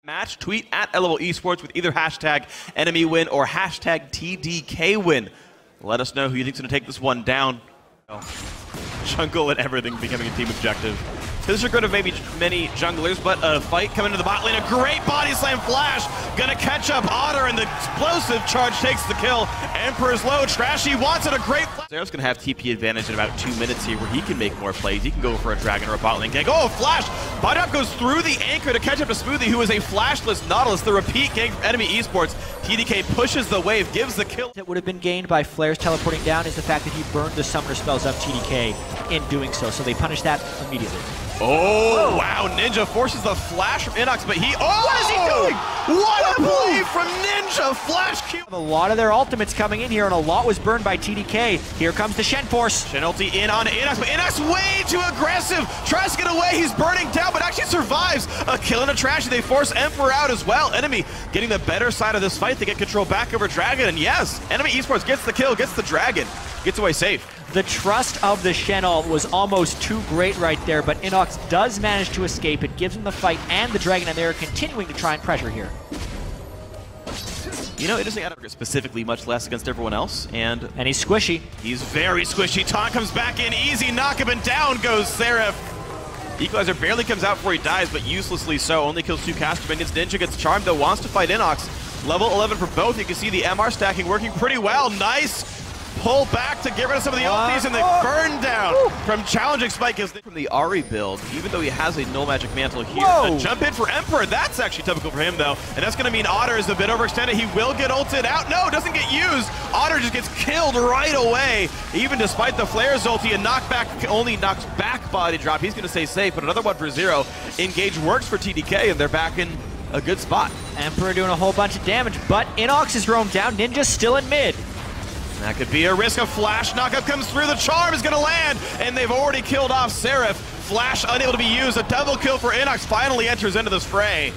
Match, tweet at LOL Esports with either hashtag NME win or hashtag TDK win. Let us know who you think is going to take this one down. Jungle and everything becoming a team objective. This is going to maybe many junglers, but a fight coming to the bot lane. A great body slam flash. Gonna catch up Otter, and the explosive charge takes the kill. Emperor's low. Trashy wants it. A great flash. Zero's going to have TP advantage in about 2 minutes here where he can make more plays. He can go for a dragon or a bot lane gank. Oh, flash! Body up goes through the anchor to catch up to Smoothie, who is a flashless Nautilus. The repeat gank from NME Esports. TDK pushes the wave, gives the kill. That would have been gained by Flares teleporting down is the fact that he burned the summoner spells of TDK in doing so. So they punish that immediately. Oh, whoa. Wow, Ninja forces the flash from Inox, but he... Oh! What is he doing? What a play from Ninja! Flash Q! A lot of their ultimates coming in here, and a lot was burned by TDK. Here comes the Shen Force. Shen ulti in on Inox, but Inox way too aggressive! Tries to get away, he's burning down, but actually survives! A kill and a Trashy. They force Emperor out as well. Enemy getting the better side of this fight to get control back over Dragon, and yes, NME Esports gets the kill, gets the Dragon, gets away safe. The trust of the Shen ult was almost too great right there, but Inox does manage to escape. It gives him the fight and the Dragon, and they're continuing to try and pressure here. You know, it doesn't get specifically much less against everyone else, and he's squishy. He's very squishy. Taunt comes back in, easy knock him, and down goes Seraph. Equalizer barely comes out before he dies, but uselessly so. Only kills 2 caster minions. Ninja gets charmed, though, wants to fight Inox. Level 11 for both. You can see the MR stacking working pretty well. Nice pull back to get rid of some of the ultis, and the burn down from challenging Spike is from the Ahri build, even though he has a null magic mantle here. A jump in for Emperor, that's actually typical for him though, and that's going to mean Otter is a bit overextended. He will get ulted out. No, doesn't get used. Otter just gets killed right away, even despite the Flare's ulti, and knockback only knocks back body drop. He's going to stay safe, but another one for Zero. Engage works for TDK, and they're back in a good spot. Emperor doing a whole bunch of damage, but Inox is roamed down. Ninja's still in mid. That could be a risk. A flash knockup comes through. The charm is going to land, and they've already killed off Seraph. Flash unable to be used. A double kill for Inox finally enters into the fray.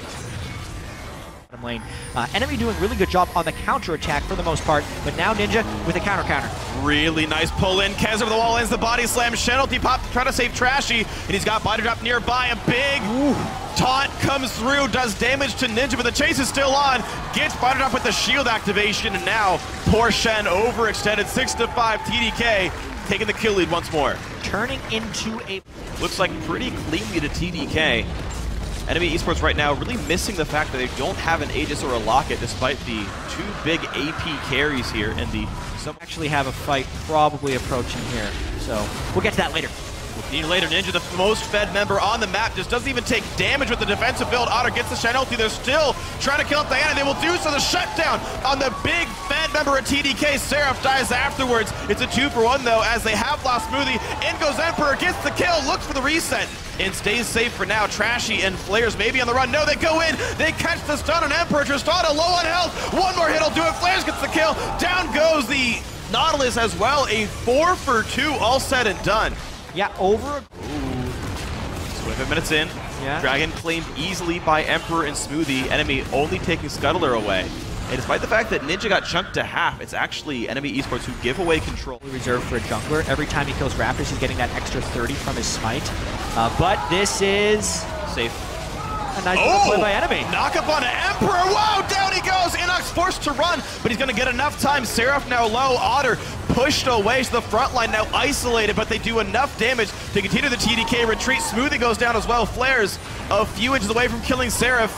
Lane. Enemy doing a really good job on the counter attack for the most part, but now Ninja with a counter. Really nice pull in. Kez over the wall ends the body slam. Shen ulti pop to try to save Trashy, and he's got body drop nearby. A big taunt comes through, does damage to Ninja, but the chase is still on. Gets body drop with the shield activation, and now poor Shen overextended. 6-5 TDK taking the kill lead once more. Turning into a... Looks like pretty cleanly to TDK. NME Esports right now really missing the fact that they don't have an Aegis or a Locket despite the 2 big AP carries here and the... Some actually have a fight probably approaching here, so we'll get to that later. Later, Ninja, the most fed member on the map, just doesn't even take damage with the defensive build. Otter gets the Shen ulti. They're still trying to kill Diana. They will do so. The shutdown on the big fed member at TDK. Seraph dies afterwards. It's a 2-for-1 though, as they have lost Smoothie. In goes Emperor, gets the kill, looks for the reset, and stays safe for now. Trashy and Flares maybe on the run. No, they go in. They catch the stun on Emperor. Tristana low on health. One more hit will do it. Flares gets the kill. Down goes the Nautilus as well. A 4-for-2 all said and done. Yeah, over. 25 minutes in. Yeah. Dragon claimed easily by Emperor and Smoothie. Enemy only taking Scuttler away. And despite the fact that Ninja got chunked to half, it's actually NME Esports who give away control. Reserved for a jungler. Every time he kills Raptors, he's getting that extra 30 from his smite. But this is safe. A nice little play by Enemy. Knock up on Emperor. Whoa, down he goes. Inox forced to run, but he's going to get enough time. Seraph now low. Otter pushed away to the front line, now isolated, but they do enough damage to continue the TDK retreat. Smoothie goes down as well. Flares a few inches away from killing Seraph.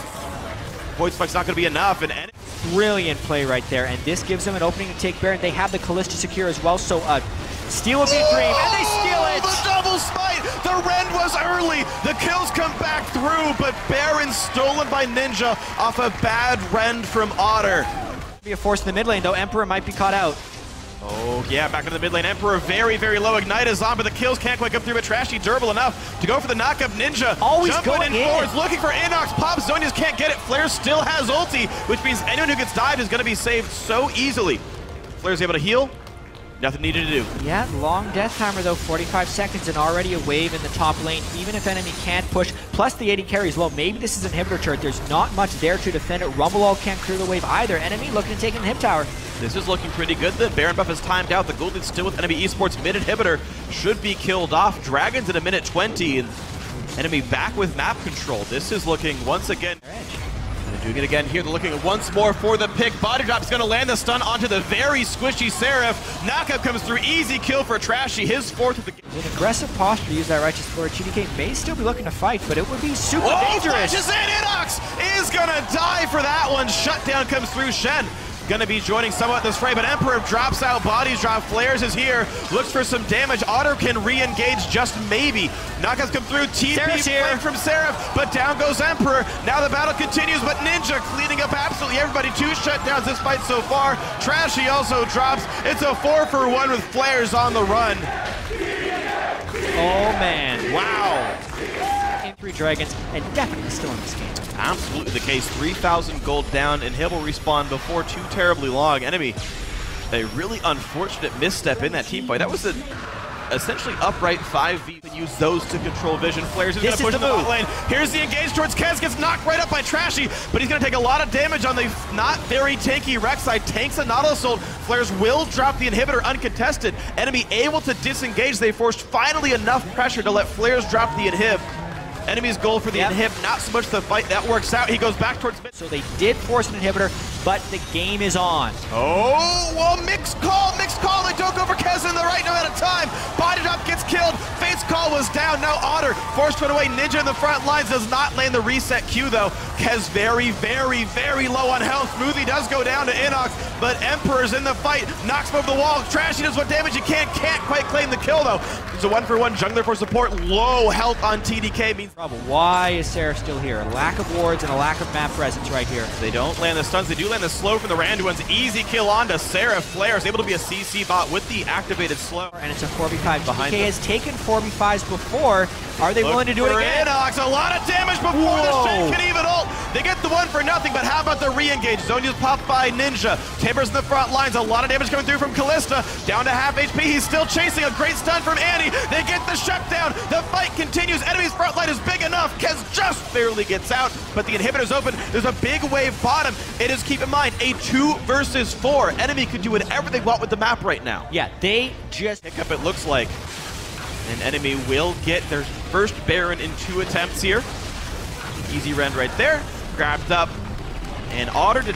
Void Spike's not going to be enough. And brilliant play right there, and this gives them an opening to take Baron. They have the Callista secure as well, so steal would be a dream, and they steal it! The double smite! The Rend was early! The kills come back through, but Baron stolen by Ninja off a bad Rend from Otter. Be a force in the mid lane, though. Emperor might be caught out. Oh, yeah, back into the mid lane. Emperor very, very low. Ignite is on, but the kills can't quite come through, but Trashy durable enough to go for the knockup. Ninja always jumping in forwards, looking for Inox. Pops, Zonias can't get it. Flare still has ulti, which means anyone who gets dived is going to be saved so easily. Flare's able to heal. Nothing needed to do. Yeah, long death timer though, 45 seconds and already a wave in the top lane, even if enemy can't push, plus the 80 carries. Well, maybe this is an inhibitor turret. There's not much there to defend it. Rumble can't clear the wave either. Enemy looking to take an inhib tower. This is looking pretty good. The Baron buff is timed out. The gold lead still with NME Esports. Mid inhibitor should be killed off. Dragons at a minute 20, and Enemy back with map control. This is looking once again. Doing it again here. They're looking once more for the pick. Body drop's going to land the stun onto the very squishy Seraph. Knockup comes through. Easy kill for Trashy. His fourth of the game. With an aggressive posture to use that righteous floor, TDK may still be looking to fight, but it would be super dangerous. Flashes in. Inox is going to die for that one. Shutdown comes through. Shen going to be joining somewhat this fray, but Emperor drops out. Bodies drop. Flares is here. Looks for some damage. Otter can re-engage just maybe. Knockouts come through. TP flank from Seraph, but down goes Emperor. Now the battle continues, but Ninja cleaning up absolutely everybody. 2 shutdowns this fight so far. Trashy also drops. It's a 4-for-1 with Flares on the run. Oh man. Wow. 3 Dragons, and definitely still in this game. Absolutely the case. 3,000 gold down, and Hill will respawn before too terribly long. Enemy, a really unfortunate misstep in that team fight. That was an essentially upright 5v, and use those to control vision. Flares is going to push the bot lane. Here's the engage towards Kez, gets knocked right up by Trashy, but he's going to take a lot of damage on the not very tanky Rek'Sai. Tanks a Nautilus Assault. Flares will drop the inhibitor uncontested. Enemy able to disengage. They forced finally enough pressure to let Flares drop the inhib. Enemy's goal for the inhib, not so much the fight. That works out. He goes back towards mid. So they did force an inhibitor, but the game is on. Oh, well, mixed call. They don't go for Kez in the right amount of time. Body drop gets killed. Fate's call was down. Now Otter forced to run away. Ninja in the front lines does not land the reset Q, though. Kez very, very, very low on health. Smoothie does go down to Inox, but Emperor's in the fight. Knocks him over the wall. Trashy does what damage he can. Can't quite claim the kill, though. It's a 1-for-1 jungler for support. Low health on TDK means trouble. Why is Seraph still here? A lack of wards and a lack of map presence right here. They don't land the stuns. They do land the slow from the Randuin's. Easy kill onto Seraph. Flares able to be a CC bot with the activated slow. And it's a 4v5. TDK has taken 4v5s before. Are they willing to do it again? Inox, a lot of damage before the Shen can even ult. They get the 1 for nothing, but how about the re-engage? Zonya's popped by Ninja. Timbers in the front lines. A lot of damage coming through from Callista. Down to half HP. He's still chasing. A great stun from Annie. They get the shutdown. The fight continues. Enemy's front line is big enough. Kez just barely gets out, but the inhibitor's open. There's a big wave bottom. It is, keep in mind, a 2 versus 4. Enemy could do whatever they want with the map right now. Yeah, they just pick up, it looks like. And Enemy will get their first Baron in 2 attempts here. Easy rend right there. Grabbed up. And Otter did,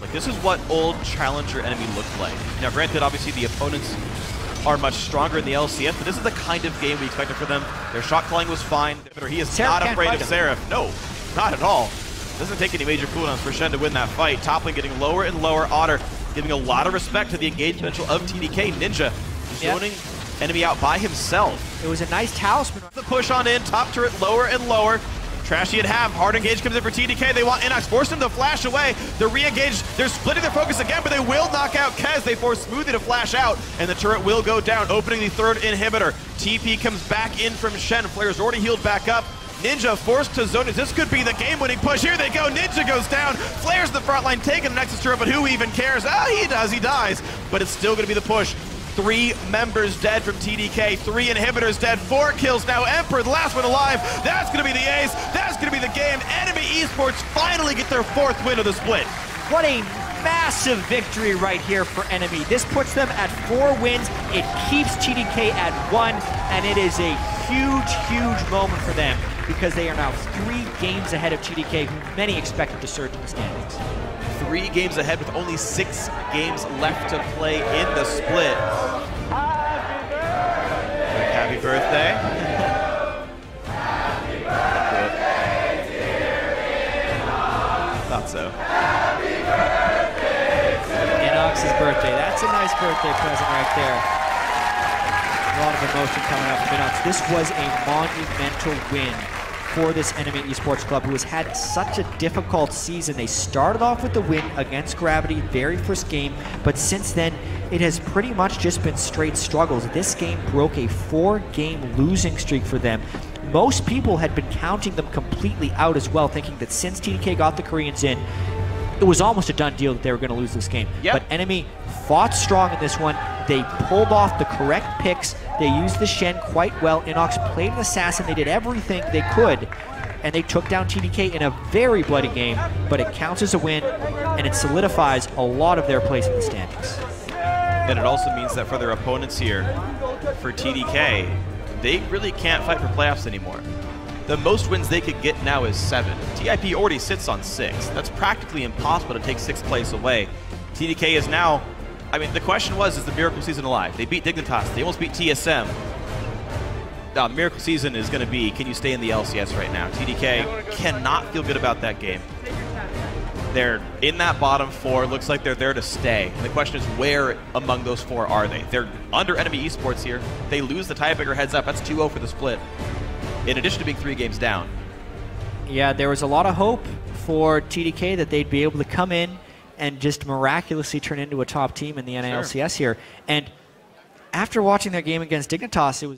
like, this is what old Challenger Enemy looked like. Now, granted, obviously the opponents are much stronger in the LCS, but this is the kind of game we expected for them. Their shot calling was fine. He is not afraid of Seraph. No, not at all. Doesn't take any major cooldowns for Shen to win that fight. Top lane getting lower and lower. Otter giving a lot of respect to the engage potential of TDK. Ninja zoning Enemy out by himself. It was a nice talisman. The push on in, top turret lower and lower. Trashy at half, hard engage comes in for TDK. They want Inox, force him to flash away. The re-engage, they're splitting their focus again, but they will knock out Kez. They force Smoothie to flash out, and the turret will go down, opening the 3rd inhibitor. TP comes back in from Shen. Flare's already healed back up. Ninja forced to zone. This could be the game-winning push. Here they go. Ninja goes down. Flare's the front line, taking the Nexus turret, but who even cares? He does. He dies. But it's still going to be the push. 3 members dead from TDK, 3 inhibitors dead, 4 kills now. Emperor, the last one alive. That's going to be the ace. That's going to be the game. Enemy Esports finally get their 4th win of the split. What a massive victory right here for Enemy. This puts them at 4 wins. It keeps TDK at 1, and it is a huge, huge moment for them because they are now 3 games ahead of TDK, who many expected to surge in the standings. 3 games ahead with only 6 games left to play in the split. Happy birthday. Happy birthday, dear Inox. Thought so. Happy birthday to Inox's birthday. That's a nice birthday present right there. A lot of emotion coming up from Inox. This was a monumental win for this Enemy Esports club, who has had such a difficult season. They started off with the win against Gravity, very first game, but since then, it has pretty much just been straight struggles. This game broke a 4-game losing streak for them. Most people had been counting them completely out as well, thinking that since TDK got the Koreans in, it was almost a done deal that they were going to lose this game. But Enemy fought strong in this one. They pulled off the correct picks. They used the Shen quite well. Inox played an assassin. They did everything they could, and they took down TDK in a very bloody game, but it counts as a win, and it solidifies a lot of their place in the standings. And it also means that for their opponents here, for TDK, they really can't fight for playoffs anymore. The most wins they could get now is 7. TIP already sits on 6. That's practically impossible to take 6th place away. TDK is now, I mean, the question was, is the Miracle Season alive? They beat Dignitas. They almost beat TSM. Miracle Season is going to be, can you stay in the LCS right now? TDK cannot feel good about that game. They're in that bottom 4. Looks like they're there to stay. And the question is, where among those 4 are they? They're under NME Esports here. They lose the tiebreaker heads up. That's 2-0 for the split, in addition to being 3 games down. Yeah, there was a lot of hope for TDK that they'd be able to come in and just miraculously turn into a top team in the NLCS here. And after watching their game against Dignitas, it was